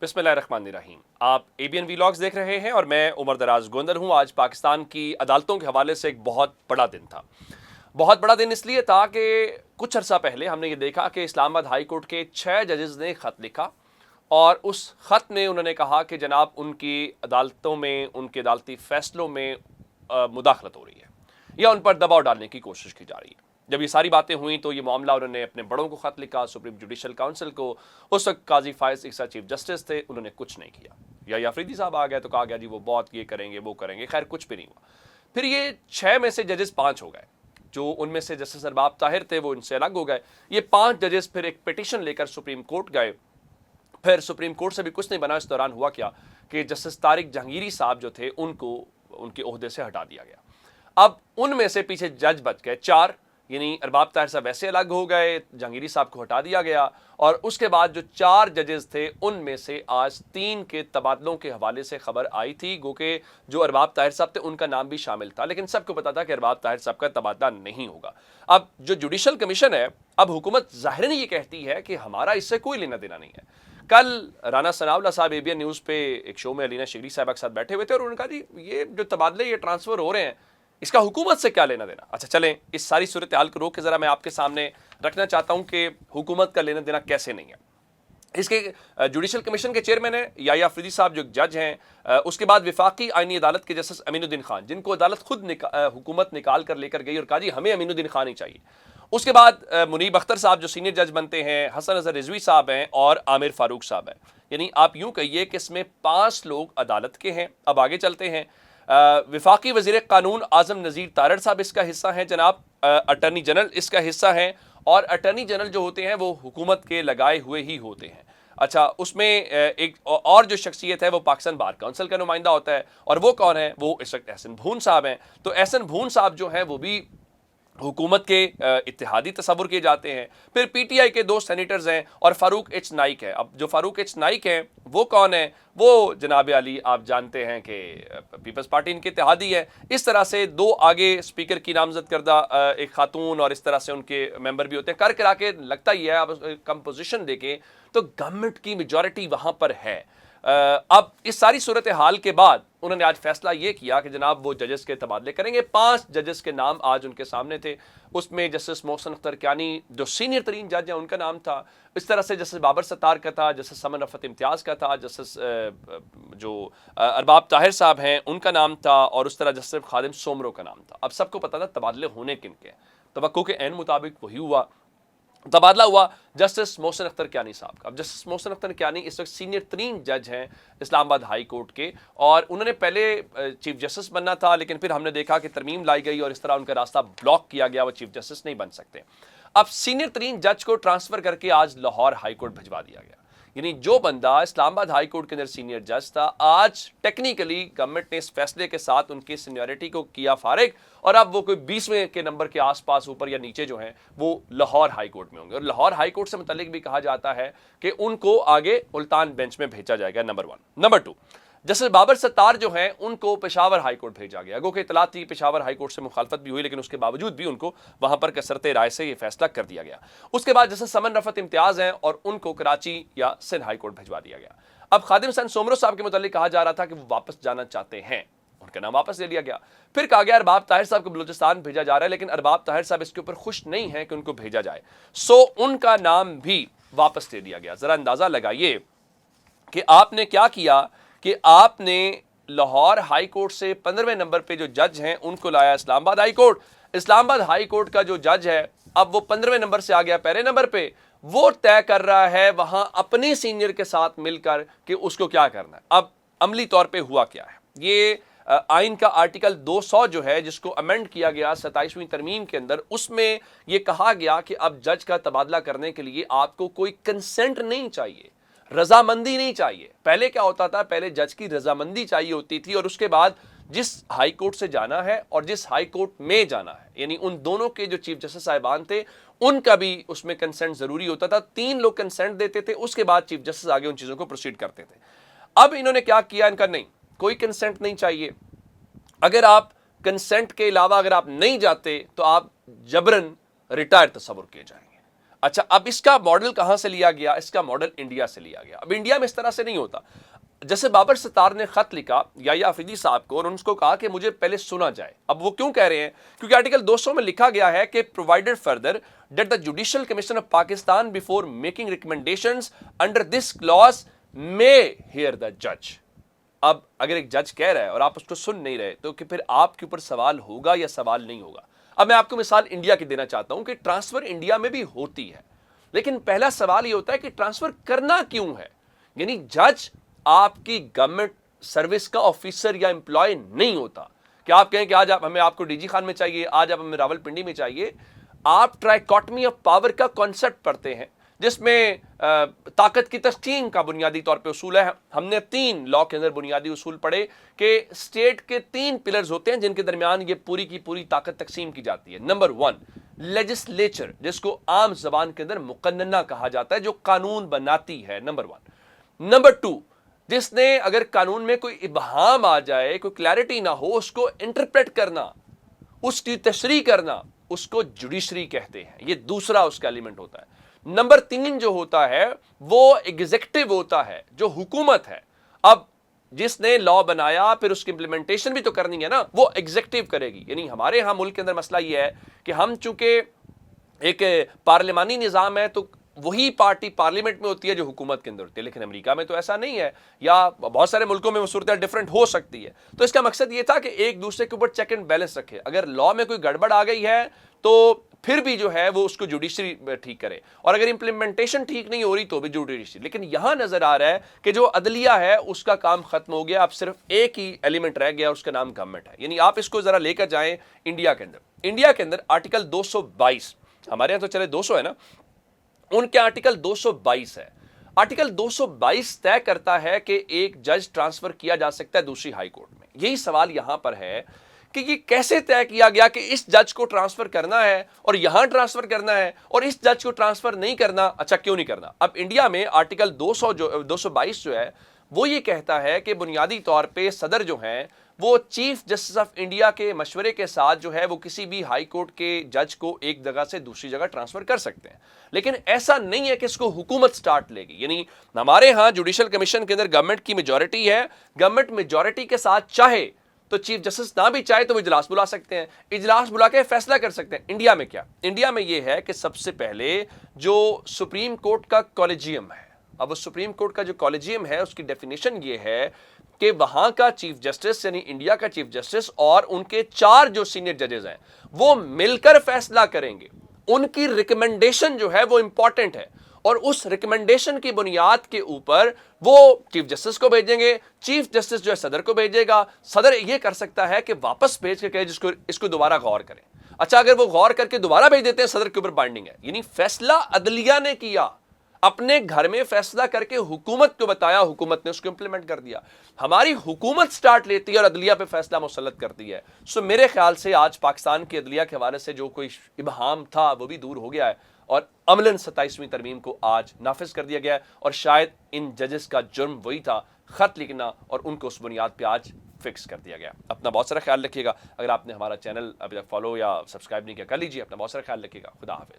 बिस्मिल्लाहिर्रहमानिर्रहीम। आप ABN vlogs देख रहे हैं और मैं उमर दराज गोंदर हूं। आज पाकिस्तान की अदालतों के हवाले से एक बहुत बड़ा दिन था। बहुत बड़ा दिन इसलिए था कि कुछ अरसा पहले हमने ये देखा कि इस्लामाबाद हाई कोर्ट के 6 जजेस ने खत लिखा और उस खत में उन्होंने कहा कि जनाब उनकी अदालतों में, उनके अदालती फैसलों में मुदाखलत हो रही है या उन पर दबाव डालने की कोशिश की जा रही है। जब ये सारी बातें हुई तो ये मामला उन्होंने अपने बड़ों को खत लिखा, सुप्रीम जुडिशल काउंसिल को। उस वक्त काजी फायज इक्सा चीफ जस्टिस थे, उन्होंने कुछ नहीं किया। या अफरीदी साहब आ गए तो कहा गया जी वो बहुत ये करेंगे वो करेंगे, खैर कुछ भी नहीं हुआ। फिर ये 6 में से जजेस 5 हो गए। जो उनमें से जस्टिस अरबाब ताहिर थे वो इनसे अलग हो गए। ये 5 जजेस फिर एक पिटीशन लेकर सुप्रीम कोर्ट गए। फिर सुप्रीम कोर्ट से भी कुछ नहीं बना। इस दौरान हुआ क्या कि जस्टिस तारिक जहांगीरी साहब जो थे उनको उनके ओहदे से हटा दिया गया। अब उनमें से पीछे जज बच गए 4, यानी अरबाब ताहिर साहब वैसे अलग हो गए, जहांगीरी साहब को हटा दिया गया और उसके बाद जो 4 जजेस थे उनमें से आज 3 के तबादलों के हवाले से खबर आई थी। गो कि जो अरबाब ताहिर साहब थे उनका नाम भी शामिल था, लेकिन सबको पता था कि अरबाब ताहिर साहब का तबादला नहीं होगा। अब जो जुडिशल कमीशन है, अब हुकूमत ज़ाहिरन ये कहती है कि हमारा इससे कोई लेना देना नहीं है। कल राना सनाउल्लाह साहब एबीएन न्यूज़ पे एक शो में अलीना शिगरी साहब के साथ बैठे हुए थे और उन्होंने कहा जी ये जो तबादले, ये ट्रांसफ़र हो रहे हैं, इसका हुकूमत से क्या लेना देना। अच्छा चलें, इस सारी सूरत हाल को रोक के ज़रा मैं आपके सामने रखना चाहता हूं कि हुकूमत का लेना देना कैसे नहीं है। इसके जुडिशल कमीशन के चेयरमैन है याया अफरीदी साहब जो जज हैं। उसके बाद विफाकी आईनी अदालत के जस्टिस अमीनुद्दीन खान, जिनको अदालत खुद हुकूमत निकाल कर लेकर गई और कहा जी हमें अमीनुद्दीन खान ही चाहिए। उसके बाद मुनीब अख्तर साहब जो सीनियर जज बनते हैं, हसन अजहर रिजवी साहब हैं और आमिर फारूक साहब हैं। यानी आप यूं कहिए कि इसमें 5 लोग अदालत के हैं। अब आगे चलते हैं। विफाकी वज़ीर कानून आज़म नज़ीर तारड़ साहब इसका हिस्सा हैं जनाब। अटर्नी जनरल इसका हिस्सा हैं और अटर्नी जनरल जो होते हैं वो हुकूमत के लगाए हुए ही होते हैं। अच्छा, उसमें एक और जो शख्सियत है वो पाकिस्तान बार काउंसिल का नुमाइंदा होता है और वो कौन है? वो इस वक्त एहसन भून साहब हैं। तो एहसन भून साहब जो हैं वो भी हुकूमत के इत्तेहादी तस्वुर किए जाते हैं। फिर पीटीआई के 2 सेनेटर्स हैं और फारूक एच नाइक है। अब जो फारूक एच नाइक हैं वो कौन है? वो जनाब अली आप जानते हैं कि पीपल्स पार्टी इनके इत्तेहादी है। इस तरह से 2 आगे स्पीकर की नामजद करदा एक खातून और इस तरह से उनके मेंबर भी होते हैं। कर करा के लगता ही है, अब कंपोजिशन देखें तो गवर्नमेंट की मेजॉरिटी वहाँ पर है। अब इस सारी सूरत हाल के बाद उन्होंने आज फैसला ये किया कि जनाब वो जजेस के तबादले करेंगे। 5 जजेस के नाम आज उनके सामने थे। उसमें जस्टिस मोहसिन अख्तर कियानी जो सीनियर तरीन जज हैं उनका नाम था। इस तरह से जस्टिस बाबर सत्तार का था, जस्टिस समन रफत इम्तियाज़ का था, जस्टिस जो अरबाब ताहिर साहब हैं उनका नाम था और उस तरह जस्टिस खादिम सोमरो का नाम था। अब सबको पता था तबादले होने किन के, तवक्को के ऐन मुताबिक वही हुआ। तबादला हुआ जस्टिस मोहसिन अख्तर कियानी साहब का। अब जस्टिस मोहसिन अख्तर कियानी इस वक्त सीनियर तरीन जज हैं इस्लामाबाद हाई कोर्ट के और उन्होंने पहले चीफ जस्टिस बनना था, लेकिन फिर हमने देखा कि तरमीम लाई गई और इस तरह उनका रास्ता ब्लॉक किया गया, वो चीफ जस्टिस नहीं बन सकते। अब सीनियर तरीन जज को ट्रांसफ़र करके आज लाहौर हाई कोर्ट भिजवा दिया गया। यानी जो बंदा इस्लामाबाद हाई कोर्ट के अंदर सीनियर जज था, आज टेक्निकली गवर्नमेंट ने इस फैसले के साथ उनकी सीनियरिटी को किया फारिग और अब वो कोई 20वें के नंबर के आसपास ऊपर या नीचे जो हैं वो लाहौर हाई कोर्ट में होंगे। और लाहौर हाई कोर्ट से मुतालिक भी कहा जाता है कि उनको आगे मुल्तान बेंच में भेजा जाएगा, number 1। Number 2, justice Babar Sattar जो हैं उनको पेशावर हाई कोर्ट भेजा गया। गो कि इतला थी पेशावर हाई कोर्ट से मुखालफत भी हुई, लेकिन उसके बावजूद भी उनको वहां पर कसरते राय से ये फैसला कर दिया गया। उसके बाद जस्टिस समन रफत इम्तियाज़ हैं और उनको कराची या सिंध हाई कोर्ट भिजवा दिया गया। अब खादिम सन सोमरो साहब के मुतालिक कहा जा रहा था कि वो वापस जाना चाहते हैं, उनका नाम वापस ले लिया गया। फिर कहा गया अरबाब ताहिर साहब को बलूचिस्तान भेजा जा रहा है, लेकिन अरबाब ताहिर साहब इसके ऊपर खुश नहीं है कि उनको भेजा जाए, सो उनका नाम भी वापस ले लिया गया। जरा अंदाजा लगाइए कि आपने क्या किया कि आपने लाहौर हाई कोर्ट से 15वें नंबर पे जो जज हैं उनको लाया Islamabad high court. Islamabad high court का जो जज है अब वो 15वें नंबर से आ गया पहले नंबर पे। वो तय कर रहा है वहां अपने सीनियर के साथ मिलकर कि उसको क्या करना है। अब अमली तौर पे हुआ क्या है, ये आइन का आर्टिकल 200 जो है जिसको अमेंड किया गया 27वीं तरमीम के अंदर, उसमें यह कहा गया कि अब जज का तबादला करने के लिए आपको कोई कंसेंट नहीं चाहिए, रजामंदी नहीं चाहिए। पहले क्या होता था, पहले जज की रजामंदी चाहिए होती थी और उसके बाद जिस हाई कोर्ट से जाना है और जिस हाई कोर्ट में जाना है, यानी उन दोनों के जो चीफ जस्टिस साहिबान थे उनका भी उसमें कंसेंट जरूरी होता था। 3 लोग कंसेंट देते थे, उसके बाद चीफ जस्टिस आगे उन चीजों को प्रोसीड करते थे। अब इन्होंने क्या किया, इनका नहीं, कोई कंसेंट नहीं चाहिए। अगर आप कंसेंट के अलावा अगर आप नहीं जाते तो आप जबरन रिटायर तस्वुर किए जाएंगे। اچھا اب اس کا ماڈل کہاں سے لیا گیا؟ اس کا ماڈل انڈیا سے لیا گیا. اب انڈیا میں اس طرح سے نہیں ہوتا. جیسے بابر ستار نے خط لکھا یحییٰ آفریدی صاحب کو اور ان کو کہا کہ مجھے پہلے سنا جائے. اب وہ کیوں کہہ رہے ہیں؟ کیونکہ آرٹیکل 200 میں لکھا گیا ہے کہ provided further that the judicial commission of Pakistan before making recommendations under this clause may hear the جج. اب اگر ایک جج کہہ رہا ہے اور آپ اس کو سن نہیں رہے تو کہ پھر آپ کے اوپر سوال ہوگا یا سوال نہیں ہوگا. اب میں آپ کو مثال انڈیا کی دینا چاہتا ہوں کہ ٹرانسفر انڈیا میں بھی ہوتی ہے, لیکن پہلا سوال یہ ہوتا ہے کہ ٹرانسفر کرنا کیوں ہے. یعنی جج آپ کی گورنمنٹ سروس کا آفیسر یا امپلائی نہیں ہوتا کہ آپ کہیں کہ آج ہمیں آپ کو ڈی جی خان میں چاہیے, آج آپ ہمیں راول پنڈی میں چاہیے. آپ ٹرائیکاٹمی آف پاور کا کانسیپٹ پڑھتے ہیں جس میں طاقت کی تقسیم کا بنیادی طور پہ اصول ہے. ہم نے 3 لا کے اندر بنیادی اصول پڑھے کہ اسٹیٹ کے 3 پلرز ہوتے ہیں جن کے درمیان یہ پوری کی پوری طاقت تقسیم کی جاتی ہے. نمبر 1 لیجسلیچر, جس کو عام زبان کے اندر مقننہ کہا جاتا ہے, جو قانون بناتی ہے. نمبر 1. نمبر 2, جس نے اگر قانون میں کوئی ابہام آ جائے, کوئی کلیئرٹی نہ ہو, اس کو انٹرپریٹ کرنا, اس کی تشریح کرنا, اس کو جوڈیشری کہتے ہیں. یہ دوسرا اس کا ایلیمنٹ ہوتا ہے. نمبر 3 جو ہوتا ہے وہ ایگزیکٹو ہوتا ہے, جو حکومت ہے. اب جس نے لا بنایا پھر اس کی امپلیمنٹیشن بھی تو کرنی ہے نا, وہ ایگزیکٹو کرے گی. یعنی ہمارے ہاں ملک کے اندر مسئلہ یہ ہے کہ ہم چونکہ ایک پارلیمانی نظام ہے تو وہی پارٹی پارلیمنٹ میں ہوتی ہے جو حکومت کے اندر ہوتی ہے, لیکن امریکہ میں تو ایسا نہیں ہے, یا بہت سارے ملکوں میں وہ صورتحال ڈفرینٹ ہو سکتی ہے. تو اس کا مقصد یہ تھا کہ ایک دوسرے کے اوپر چیک اینڈ بیلنس رکھے. اگر لا میں کوئی گڑبڑ آ گئی ہے تو پھر بھی جو ہے وہ اس کو جوڈیشری ٹھیک کرے, اور اگر امپلیمنٹیشن ٹھیک نہیں ہو رہی تو بھی جوڈیشری. لیکن یہاں نظر آ رہا ہے کہ جو عدلیہ ہے اس کا کام ختم ہو گیا, اب صرف ایک ہی ایلیمنٹ رہ گیا, اس کا نام گورنمنٹ ہے. یعنی آپ اس کو ذرا لے کر جائیں انڈیا کے اندر. انڈیا کے اندر آرٹیکل 222, ہمارے یہاں تو چلے 200 ہے نا, ان کے آرٹیکل 222 ہے. آرٹیکل 222 طے کرتا ہے کہ ایک جج ٹرانسفر کیا جا سکتا ہے دوسری ہائی کورٹ میں. یہی سوال یہاں پر ہے کہ یہ کیسے طے کیا گیا کہ اس جج کو ٹرانسفر کرنا ہے اور یہاں ٹرانسفر کرنا ہے اور اس جج کو ٹرانسفر نہیں کرنا. اچھا کیوں نہیں کرنا؟ اب انڈیا میں آرٹیکل 222 جو ہے وہ یہ کہتا ہے کہ بنیادی طور پہ صدر جو ہیں وہ چیف جسٹس آف انڈیا کے مشورے کے ساتھ جو ہے وہ کسی بھی ہائی کورٹ کے جج کو ایک جگہ سے دوسری جگہ ٹرانسفر کر سکتے ہیں. لیکن ایسا نہیں ہے کہ اس کو حکومت سٹارٹ لے گی. یعنی ہمارے ہاں جوڈیشل کمیشن کے اندر گورنمنٹ کی میجورٹی ہے, گورنمنٹ میجورٹی کے ساتھ چاہے تو چیف جسٹس نہ بھی چاہے تو وہ اجلاس بلا سکتے ہیں, اجلاس بلا کے فیصلہ کر سکتے ہیں. انڈیا میں کیا؟ انڈیا میں یہ ہے کہ سب سے پہلے جو سپریم کورٹ کا کالجیم ہے, اب اس سپریم کورٹ کا جو کالجیم ہے اس کی ڈیفینیشن یہ ہے کہ وہاں کا چیف جسٹس یعنی انڈیا کا چیف جسٹس اور ان کے 4 جو سینئر ججز ہیں وہ مل کر فیصلہ کریں گے. ان کی ریکمنڈیشن جو ہے وہ امپورٹنٹ ہے, اور اس ریکمنڈیشن کی بنیاد کے اوپر وہ چیف جسٹس کو بھیجیں گے. چیف جسٹس جو ہے صدر کو بھیجے گا. صدر یہ کر سکتا ہے کہ واپس بھیج کے کہے اس کو دوبارہ غور کریں. اچھا اگر وہ غور کر کے دوبارہ بھیج دیتے ہیں صدر کے اوپر بائنڈنگ ہے. یعنی فیصلہ عدلیہ نے کیا, اپنے گھر میں فیصلہ کر کے حکومت کو بتایا, حکومت نے اس کو امپلیمنٹ کر دیا. ہماری حکومت سٹارٹ لیتی ہے اور عدلیہ پہ فیصلہ مسلط کرتی ہے. سو میرے خیال سے آج پاکستان کی عدلیہ کے حوالے سے جو کوئی ابہام تھا وہ بھی دور ہو گیا ہے, اور عملاً 27ویں ترمیم کو آج نافذ کر دیا گیا ہے. اور شاید ان ججز کا جرم وہی تھا, خط لکھنا, اور ان کو اس بنیاد پہ آج فکس کر دیا گیا. اپنا بہت سارا خیال رکھیے گا. اگر آپ نے ہمارا چینل ابھی تک فالو یا سبسکرائب نہیں کیا کر لیجیے. اپنا بہت سارا خیال رکھیے گا. خدا حافظ.